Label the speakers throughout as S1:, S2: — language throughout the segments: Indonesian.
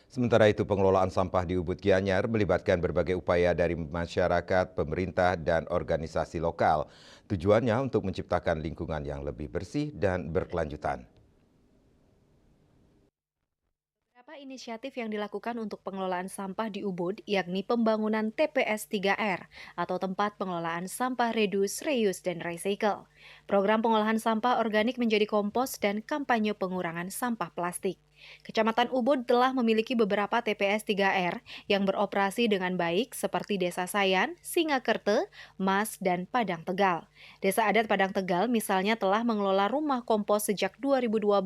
S1: Sementara itu, pengelolaan sampah di Ubud Gianyar melibatkan berbagai upaya dari masyarakat, pemerintah, dan organisasi lokal. Tujuannya untuk menciptakan lingkungan yang lebih bersih dan berkelanjutan.
S2: Beberapa inisiatif yang dilakukan untuk pengelolaan sampah di Ubud, yakni pembangunan TPS 3R atau tempat pengelolaan sampah reduce, reuse, dan recycle. Program pengolahan sampah organik menjadi kompos dan kampanye pengurangan sampah plastik. Kecamatan Ubud telah memiliki beberapa TPS 3R yang beroperasi dengan baik seperti Desa Sayan, Singakerte, Mas, dan Padang Tegal. Desa adat Padang Tegal misalnya telah mengelola rumah kompos sejak 2012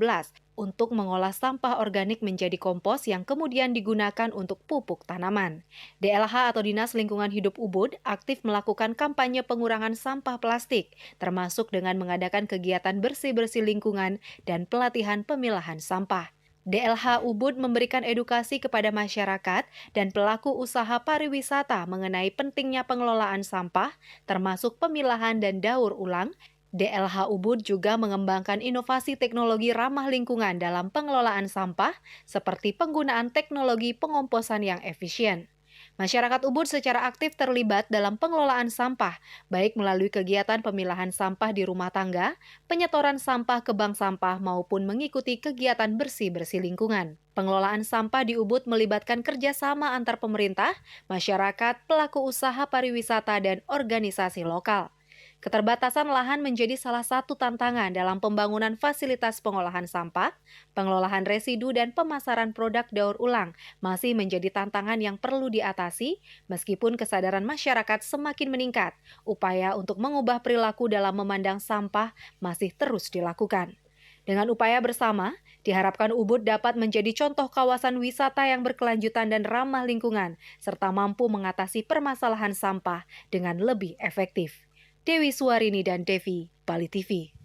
S2: untuk mengolah sampah organik menjadi kompos yang kemudian digunakan untuk pupuk tanaman. DLH atau Dinas Lingkungan Hidup Ubud aktif melakukan kampanye pengurangan sampah plastik, termasuk dengan mengadakan kegiatan bersih-bersih lingkungan dan pelatihan pemilahan sampah. DLH Ubud memberikan edukasi kepada masyarakat dan pelaku usaha pariwisata mengenai pentingnya pengelolaan sampah, termasuk pemilahan dan daur ulang. DLH Ubud juga mengembangkan inovasi teknologi ramah lingkungan dalam pengelolaan sampah, seperti penggunaan teknologi pengomposan yang efisien. Masyarakat Ubud secara aktif terlibat dalam pengelolaan sampah, baik melalui kegiatan pemilahan sampah di rumah tangga, penyetoran sampah ke bank sampah, maupun mengikuti kegiatan bersih-bersih lingkungan. Pengelolaan sampah di Ubud melibatkan kerjasama antar pemerintah, masyarakat, pelaku usaha pariwisata, dan organisasi lokal. Keterbatasan lahan menjadi salah satu tantangan dalam pembangunan fasilitas pengolahan sampah, pengelolaan residu, dan pemasaran produk daur ulang masih menjadi tantangan yang perlu diatasi meskipun kesadaran masyarakat semakin meningkat. Upaya untuk mengubah perilaku dalam memandang sampah masih terus dilakukan. Dengan upaya bersama, diharapkan Ubud dapat menjadi contoh kawasan wisata yang berkelanjutan dan ramah lingkungan, serta mampu mengatasi permasalahan sampah dengan lebih efektif. Dewi Suwarini dan Devi, Bali TV.